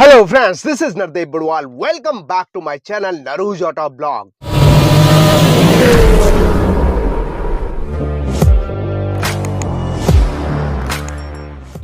Hello friends, this is Nardeep Budwal. Welcome back to my channel Naruj Auto Blog.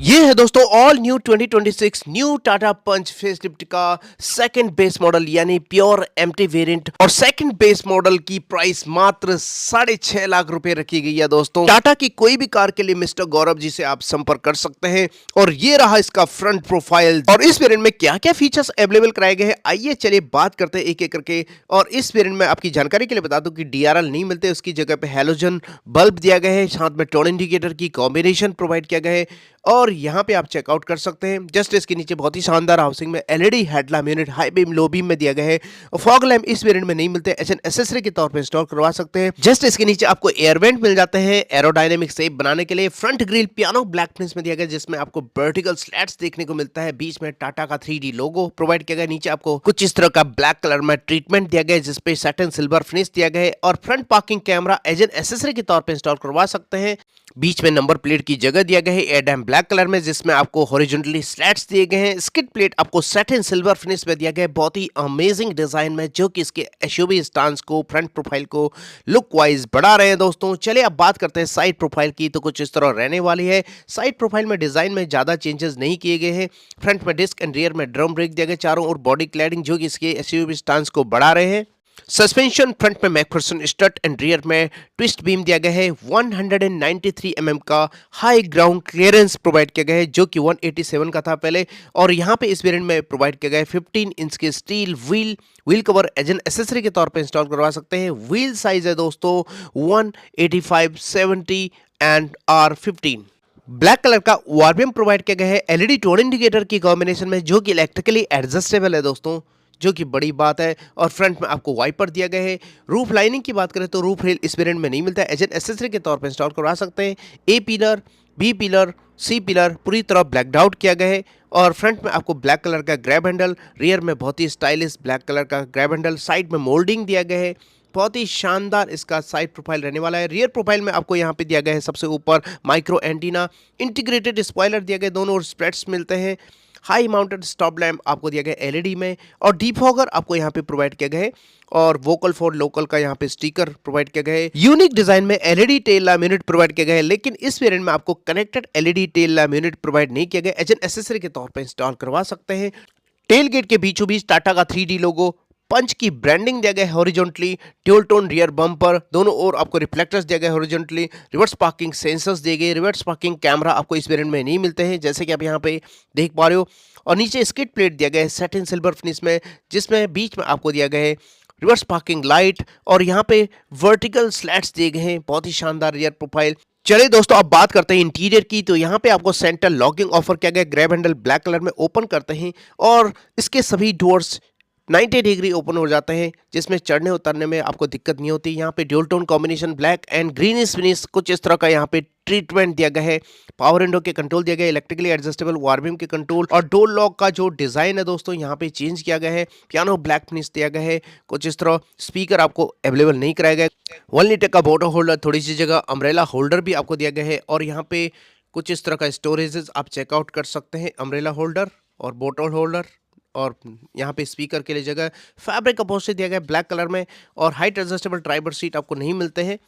ये है दोस्तों all new 2026 new Tata पंच facelift का second base model यानी pure MT variant और second base model की price मात्र 6.5 लाख रुपए रखी गई है दोस्तों। टाटा की कोई भी कार के लिए मिस्टर गौरव जी से आप संपर्क कर सकते हैं। और ये रहा इसका फ्रंट प्रोफाइल और इस वेरिएंट में क्या क्या फीचर्स अवेलेबल कराए गए हैं, आइए चलिए बात करते हैं एक एक करके। और इस वेरिएंट में आपकी जानकारी के लिए बता दूं कि डीआरएल नहीं मिलते, उसकी जगह पे हैलोजन बल्ब दिया गया है, साथ में टर्न इंडिकेटर की कॉम्बिनेशन प्रोवाइड किया गया है। और यहाँ पे आप चेकआउट कर सकते हैं। जस्ट इसके नीचे बहुत ही शानदार हाउसिंग में LED headlamp unit high beam low beam में दिया गया है। और फॉग लैम्प इस वेरिएंट में नहीं मिलते, एचएन एसेसरी के तौर पे इंस्टॉल करवा सकते हैं। जस्ट इसके नीचे आपको एयर वेंट मिल जाते हैं एरोडायनेमिक शेप बनाने के लिए। Front grille piano black finish में दिया गया जिसमें आपको वर्टिकल स्लैट्स देखने को मिलता है। बीच में टाटा का 3D लोगो प्रोवाइड किया गया। नीचे आपको कुछ इस तरह का ब्लैक कलर में ट्रीटमेंट दिया गया जिसपे सैटिन सिल्वर फिनिश दिया गया है। और फ्रंट पार्किंग कैमरा एजन एसेसरी के तौर पे इंस्टॉल करवा सकते हैं। बीच में नंबर प्लेट की जगह दिया गया है एडम ब्लैक कलर में जिसमें आपको हॉरिजॉन्टली स्लैट्स दिए गए हैं। स्किड प्लेट आपको सैटिन सिल्वर फिनिश में दिया गया है बहुत ही अमेजिंग डिजाइन में, जो कि इसके एसयूवी स्टांस को फ्रंट प्रोफाइल को लुक वाइज बढ़ा रहे हैं दोस्तों। चलिए अब बात करते हैं साइड प्रोफाइल की, तो कुछ इस तरह रहने वाली है। साइड प्रोफाइल में डिजाइन में ज्यादा चेंजेस नहीं किए गए हैं। फ्रंट में डिस्क एंड रियर में ड्रम ब्रेक दिया गया चारों और बॉडी क्लैडिंग जो कि इसके एसयूवी स्टांस को बढ़ा रहे हैं। सस्पेंशन फ्रंट में मैकफरसन स्ट्रट एंड रियर में ट्विस्ट बीम दिया गया है। 193 mm का हाई ग्राउंड क्लियरेंस प्रोवाइड किया गया है जो कि 187 का था पहले। और यहाँ पे इस वेरिएंट में प्रोवाइड किया गया है 15 इंच के स्टील व्हील कवर एजन एसेसरी के तौर पे इंस्टॉल करवा सकते हैं। व्हील साइज है दोस्तों 185 70 एंड R15। ब्लैक कलर का वार्बियम प्रोवाइड किया गया है एलईडी टर्न इंडिकेटर की कॉम्बिनेशन में जो कि इलेक्ट्रिकली एडजस्टेबल है दोस्तों, जो कि बड़ी बात है। और फ्रंट में आपको वाइपर दिया गया है। रूफ लाइनिंग की बात करें तो रूफ रेल इस वेरिएंट में नहीं मिलता है, एजन एसेसरी के तौर पर इंस्टॉल करवा सकते हैं। A pillar, B pillar, C pillar पूरी तरह ब्लैकड आउट किया गया है। और फ्रंट में आपको ब्लैक कलर का ग्रैब हैंडल, रियर में बहुत ही स्टाइलिश ब्लैक कलर का ग्रैब हैंडल, साइड में मोल्डिंग दिया गया है। बहुत ही शानदार इसका साइड प्रोफाइल रहने वाला है। रियर प्रोफाइल में आपको यहाँ पे दिया गया है सबसे ऊपर माइक्रो एंटीना, इंटीग्रेटेड स्पॉइलर दिया गया, दोनों और स्प्रेड्स मिलते हैं। हाई माउंटेड स्टॉप लैम्प आपको दिया गया एलईडी में और डिफॉगर आपको यहाँ पे प्रोवाइड किया गया है। और वोकल फॉर लोकल का यहाँ पे स्टिकर प्रोवाइड किया गया है। यूनिक डिजाइन में LED tail lamp unit provide किया गया है, लेकिन इस वेरिएंट में आपको connected LED tail lamp unit provide नहीं किया गया, एजन एसेसरी के तौर पर इंस्टॉल करवा सकते हैं। टेल गेट के बीचों बीच टाटा का 3D लोगो, पंच की ब्रांडिंग दिया गया है horizontally, dual tone rear bumper, दोनों ओर आपको रिफ्लेक्टर्स दिया गया है हॉरिजॉन्टली, रिवर्स पार्किंग सेंसर्स दिए गए। रिवर्स पार्किंग कैमरा आपको इस वेरिएंट में नहीं मिलते हैं जैसे कि आप यहाँ पे देख पा रहे हो। और नीचे स्किड प्लेट दिया गया है सैटिन सिल्वर फिनिश में जिसमें बीच में आपको दिया गया है रिवर्स पार्किंग लाइट और यहाँ पे वर्टिकल स्लैट्स दिए गए हैं। बहुत ही शानदार रियर प्रोफाइल। चलिए दोस्तों अब बात करते हैं इंटीरियर की, तो यहाँ पे आपको सेंटर लॉकिंग ऑफर किया गया, ग्रैब हैंडल ब्लैक कलर में ओपन करते हैं और इसके सभी डोर्स 90 डिग्री ओपन हो जाते हैं जिसमें चढ़ने उतरने में आपको दिक्कत नहीं होती। यहाँ पे dual tone combination black and greenish finish कुछ इस तरह का यहाँ पे ट्रीटमेंट दिया गया है। पावर विंडो के कंट्रोल दिया गया है, इलेक्ट्रिकली एडजस्टेबल वार्बियम के कंट्रोल और डोर लॉक का जो डिजाइन है दोस्तों यहाँ पे चेंज किया गया है। पियानो ब्लैक फिनिश दिया गया है कुछ इस तरह। स्पीकर आपको अवेलेबल नहीं कराया गया। 1 लीटर का बॉटल होल्डर, थोड़ी सी जगह अम्ब्रेला होल्डर भी आपको दिया गया है। और यहाँ पे कुछ इस तरह का स्टोरेजेस आप चेकआउट कर सकते हैं, अम्ब्रेला होल्डर और बॉटल होल्डर। और यहाँ पे स्पीकर के लिए जगह फैब्रिक अपहोल्स्ट्री दिया गया है ब्लैक कलर में। और हाइट एडजस्टेबल ड्राइवर सीट आपको नहीं मिलते हैं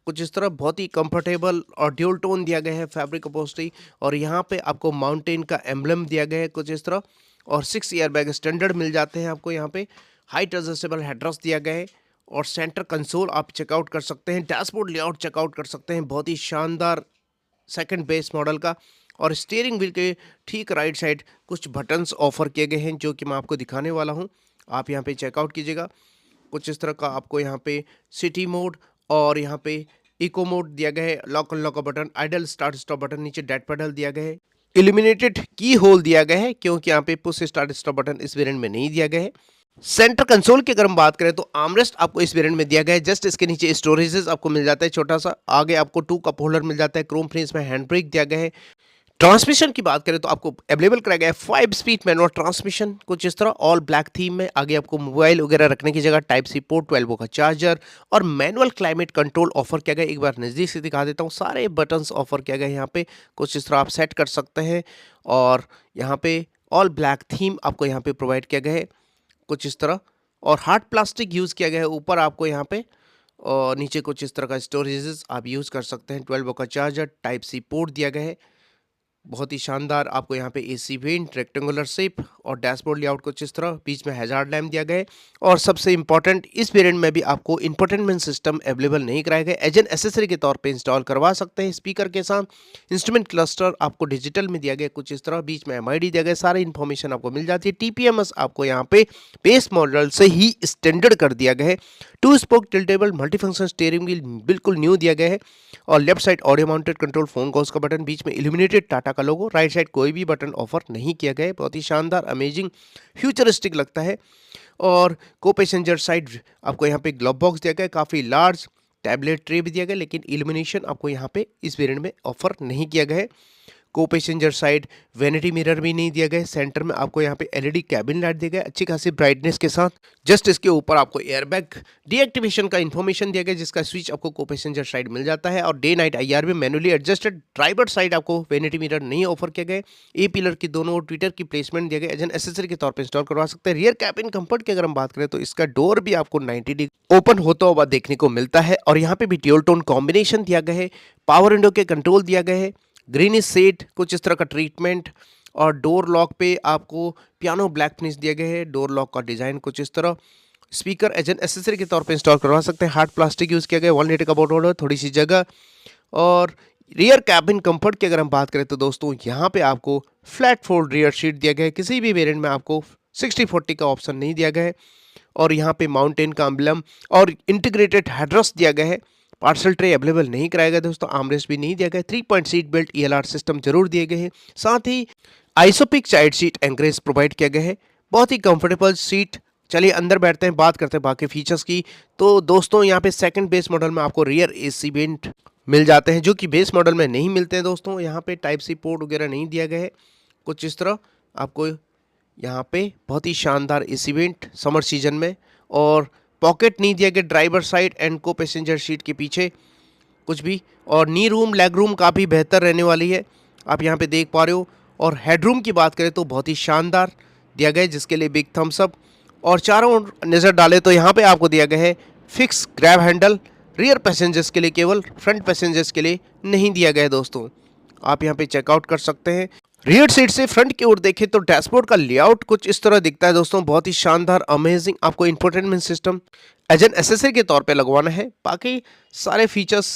कुछ इस तरह, बहुत ही कंफर्टेबल और ड्यूल टोन दिया गया है फैब्रिक अपहोल्स्ट्री। और यहाँ पे आपको माउंटेन का एम्ब्लम दिया गया है कुछ इस तरह। और 6 एयर बैग स्टैंडर्ड मिल जाते हैं आपको यहाँ पे। हाइट एडजस्टेबल हेडरेस्ट दिया गया है और सेंटर कंसोल आप चेकआउट कर सकते हैं। डैशबोर्ड लेआउट चेकआउट कर सकते हैं, बहुत ही शानदार सेकंड बेस मॉडल का। और स्टीयरिंग व्हील के ठीक राइट साइड कुछ बटन्स ऑफर किए गए हैं जो कि मैं आपको दिखाने वाला हूं, आप यहां पे चेकआउट कीजिएगा। कुछ इस तरह का आपको यहां पे सिटी मोड और यहां पे इको मोड दिया गया है। लॉक अनलॉक का button, idol start stop button, नीचे डेड पेडल दिया गया है। इल्यूमिनेटेड की होल दिया गया है क्योंकि यहाँ पे पुश स्टार्ट स्टॉप बटन इस वेरिएंट में नहीं दिया गया है। सेंटर कंसोल की अगर हम बात करें तो आर्मरेस्ट आपको इस वेरिएंट में दिया गया है। जस्ट इसके नीचे स्टोरेजेस आपको मिल जाता है छोटा सा। आगे आपको 2 कप होल्डर मिल जाता है, क्रोम फिनिश में हैंड ब्रेक दिया गया है। ट्रांसमिशन की बात करें तो आपको अवेलेबल कराया गया है 5 स्पीड मैनुअल ट्रांसमिशन कुछ इस तरह ऑल ब्लैक थीम में। आगे आपको मोबाइल वगैरह रखने की जगह टाइप सी पोर्ट, 12 वोल्ट का चार्जर और मैनुअल क्लाइमेट कंट्रोल ऑफर किया गया। एक बार नज़दीक से दिखा देता हूँ, सारे बटन्स ऑफर किया गया यहाँ पे कुछ इस तरह आप सेट कर सकते हैं। और यहाँ पे ऑल ब्लैक थीम आपको यहाँ पे प्रोवाइड किया गया है कुछ इस तरह, और हार्ड प्लास्टिक यूज़ किया गया है ऊपर आपको यहाँ पे, और नीचे कुछ इस तरह का स्टोरेजेस आप यूज़ कर सकते हैं। 12 वोल्ट का चार्जर, टाइप सी पोर्ट दिया गया है। बहुत ही शानदार आपको यहाँ पे एसी वेंट, रेक्टेंगुलर शेप और डैशबोर्ड लेआउट कुछ इस तरह, बीच में हैजार्ड लैम्प दिया गया है। और सबसे इंपॉर्टेंट, इस वेरिएंट में भी आपको इंफोटेनमेंट सिस्टम अवेलेबल नहीं कराया गया, एज एन एसेसरी के तौर पे इंस्टॉल करवा सकते हैं। स्पीकर के साथ इंस्ट्रूमेंट क्लस्टर आपको डिजिटल में दिया गया कुछ इस तरह, बीच में एमआईडी दिया गया, सारी इन्फॉर्मेशन आपको मिल जाती है। टीपीएमएस आपको यहाँ पे बेस मॉडल से ही स्टैंडर्ड कर दिया गया है। 2 spoke tiltable multifunction steering wheel बिल्कुल न्यू दिया गया है, और left side audio mounted control phone calls का बटन, बीच में इल्यूमिनेटेड टाटा का लोगो, राइट साइड कोई भी बटन ऑफर नहीं किया गया है। बहुत ही शानदार, अमेजिंग, फ्यूचरिस्टिक लगता है। और को पैसेंजर साइड आपको यहाँ पे ग्लव बॉक्स दिया गया है, काफ़ी लार्ज टैबलेट ट्रे भी दिया गया है, लेकिन इल्यूमिनेशन आपको यहाँ पे इस वेरिएंट में ऑफर नहीं किया गया है। को पैसेंजर साइड वैनिटी मिरर भी नहीं दिया गया। सेंटर में आपको यहाँ पे एलईडी कैबिन लाइट दिया गया अच्छी खासी ब्राइटनेस के साथ। जस्ट इसके ऊपर आपको एयरबैग डीएक्टिवेशन का इन्फॉर्मेशन दिया गया, जिसका स्विच आपको को पैसेंजर साइड मिल जाता है। और डे नाइट आईआर में मैनुअली एडजस्टेड। ड्राइवर साइड आपको वैनिटी मिरर नहीं ऑफर किया गया। ए पिलर की दोनों ट्विटर की प्लेसमेंट दिया गया, एज एन एसेसरी के तौर पर इंस्टॉल करवा सकते हैं। रियर कैबिन कंफर्ट की अगर हम बात करें तो इसका डोर भी आपको 90 डिग्री ओपन होता हुआ देखने को मिलता है, और यहाँ पे भी ड्यूल टोन कॉम्बिनेशन दिया गया है। पावर विंडो के कंट्रोल दिया गया है, ग्रीनिश शेड कुछ इस तरह का ट्रीटमेंट, और डोर लॉक पे आपको पियानो ब्लैक फिनिश दिया गया है। डोर लॉक का डिजाइन कुछ इस तरह। स्पीकर एज एन एसेसरी के तौर पे इंस्टॉल करवा सकते हैं। हार्ड प्लास्टिक यूज़ किया गया, 1 लीटर का बॉटल है, थोड़ी सी जगह। और रियर कैबिन कंफर्ट की अगर हम बात करें तो दोस्तों यहाँ पे आपको फ्लैट फोल्ड रियर सीट दिया गया है। किसी भी वेरिएंट में आपको 60/40 का ऑप्शन नहीं दिया गया है। और यहाँ पे माउंटेन का एम्बलम और इंटीग्रेटेड हेडरेस्ट दिया गया है। पार्सल ट्रे अवेलेबल नहीं कराया गया दोस्तों, आर्मरेस्ट भी नहीं दिया गया। 3 point seat belt ELR system जरूर दिए गए हैं। साथ ही isofix child seat anchorage provide किया गया है, बहुत ही कंफर्टेबल सीट। चलिए अंदर बैठते हैं, बात करते हैं बाकी फीचर्स की। तो दोस्तों यहाँ पे सेकंड बेस मॉडल में आपको रियर एसी वेंट मिल जाते हैं, जो कि बेस मॉडल में नहीं मिलते हैं दोस्तों। यहाँ पे टाइप सी पोर्ट वगैरह नहीं दिया गया है कुछ इस तरह आपको यहाँ पे। बहुत ही शानदार एसी वेंट समर सीजन में। और पॉकेट नहीं दिया गया ड्राइवर साइड एंड को पैसेंजर सीट के पीछे कुछ भी। और नी रूम, लेग रूम काफ़ी बेहतर रहने वाली है, आप यहाँ पे देख पा रहे हो। और हेडरूम की बात करें तो बहुत ही शानदार दिया गया है, जिसके लिए बिग थम्स अप। और चारों ओर नज़र डालें तो यहाँ पे आपको दिया गया है fix grab handle, rear passengers के लिए केवल, फ्रंट पैसेंजर्स के लिए नहीं दिया गया है दोस्तों। आप यहाँ पे चेकआउट कर सकते हैं। रियर सीट से फ्रंट की ओर देखें तो डैशबोर्ड का लेआउट कुछ इस तरह दिखता है दोस्तों, बहुत ही शानदार, अमेजिंग। आपको infotainment system as an accessory के तौर पे लगवाना है। बाकी सारे फीचर्स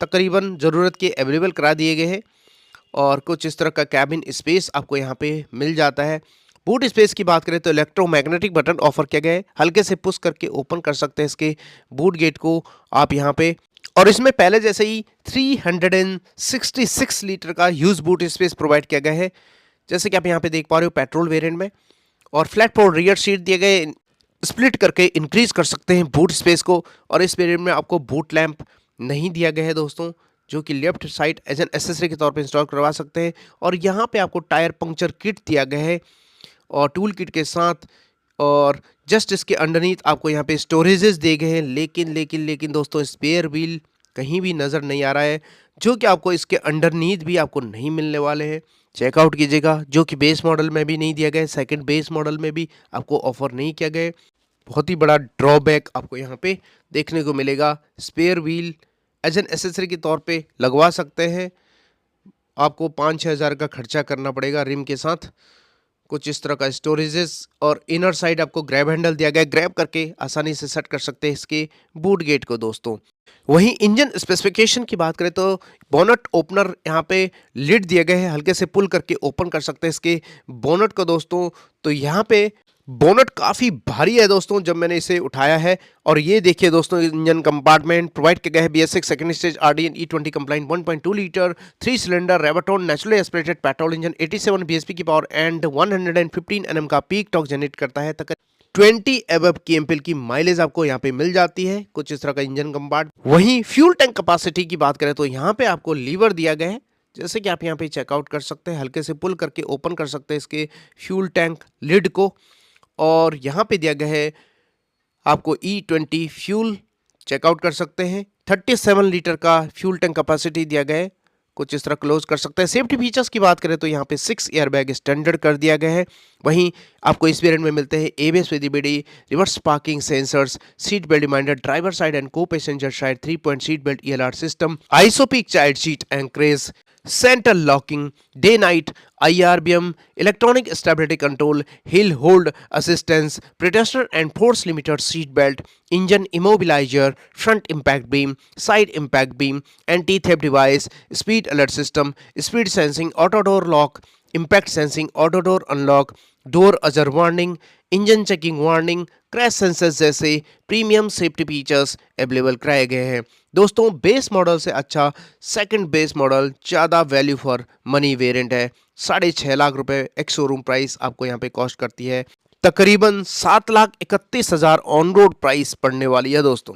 तकरीबन ज़रूरत के अवेलेबल करा दिए गए हैं। और कुछ इस तरह का कैबिन स्पेस आपको यहाँ पे मिल जाता है। बूट स्पेस की बात करें तो इलेक्ट्रोमैग्नेटिक बटन ऑफर किया गया है, हल्के से पुश करके ओपन कर सकते हैं इसके बूट गेट को आप यहाँ पे। और इसमें पहले जैसे ही 366 लीटर का यूज बूट स्पेस प्रोवाइड किया गया है, जैसे कि आप यहाँ पे देख पा रहे हो पेट्रोल वेरिएंट में। और फ्लैट फोल्ड रियर सीट दिए गए, स्प्लिट करके इंक्रीज कर सकते हैं बूट स्पेस को। और इस वेरिएंट में आपको बूट लैंप नहीं दिया गया है दोस्तों, जो कि left side as an accessory के तौर पे इंस्टॉल करवा सकते हैं। और यहाँ पे आपको टायर पंक्चर किट दिया गया है और टूल किट के साथ। और जस्ट इसके अंडरनीथ आपको यहाँ पे स्टोरेजेस दिए गए हैं, लेकिन दोस्तों स्पेयर व्हील कहीं भी नज़र नहीं आ रहा है, जो कि आपको इसके अंडरनीथ भी आपको नहीं मिलने वाले हैं। चेकआउट कीजिएगा, जो कि बेस मॉडल में भी नहीं दिया गया है, सेकंड बेस मॉडल में भी आपको ऑफर नहीं किया गया है। बहुत ही बड़ा ड्रॉबैक आपको यहाँ पे देखने को मिलेगा। Spare wheel as an accessory के तौर पे लगवा सकते हैं, आपको 5-6 हज़ार का खर्चा करना पड़ेगा रिम के साथ। कुछ इस तरह का स्टोरेजेस। और इनर साइड आपको ग्रैब हैंडल दिया गया है, ग्रैब करके आसानी से सेट कर सकते हैं इसके बूट गेट को दोस्तों। वहीं इंजन स्पेसिफिकेशन की बात करें तो बोनट ओपनर यहाँ पे लिड दिए गए हैं, हल्के से पुल करके ओपन कर सकते हैं इसके बोनट को दोस्तों। तो यहाँ पे बोनट काफ़ी भारी है दोस्तों जब मैंने इसे उठाया है। और ये देखिए दोस्तों, इंजन कंपार्टमेंट प्रोवाइड किया गया है BS6 second stage RDN E20 compliant 1.2 litre 3 cylinder Revotron naturally aspirated petrol engine, 87 bhp की पावर एंड 115 Nm का पीक टॉर्क जनरेट करता है। तक 20 एबव kmpl की माइलेज आपको यहाँ पे मिल जाती है। कुछ इस तरह का इंजन कंपार्ट। वहीं फ्यूल टैंक कैपेसिटी की बात करें तो यहाँ पे आपको लीवर दिया गया है, जैसे कि आप यहाँ पे चेकआउट कर सकते हैं, हल्के से पुल करके ओपन कर सकते हैं इसके फ्यूल टैंक लिड को। और यहाँ पे दिया गया है आपको E20 फ्यूल, चेकआउट कर सकते हैं। 37 लीटर का फ्यूल टैंक कैपेसिटी दिया गया है कुछ इस तरह क्लोज कर सकते हैं। सेफ्टी फीचर्स की बात करें तो यहाँ पे 6 एयरबैग स्टैंडर्ड कर दिया गया है। वहीं आपको इस वेरिएंट में मिलते हैं ABS with EBD, reverse parking sensors, seat belt reminder, driver side and को passenger side 3 point seat belt ELR system, isofix child seat anchorage, centre locking, day night IRBM, electronic stability control, hill hold assistance, protector and force limiter seat belt, engine immobiliser, front impact beam, side impact beam, anti theft device, speed alert system, speed sensing, auto door lock, impact sensing, auto door unlock, door अजर warning, engine checking warning, crash sensors जैसे premium safety features available कराए गए हैं। दोस्तों base model से अच्छा second base model ज़्यादा value for money variant है। 6.5 लाख रुपए एक शोरूम प्राइस आपको यहाँ पे कॉस्ट करती है, तकरीबन 7,31,000 ऑन रोड प्राइस पड़ने वाली है दोस्तों।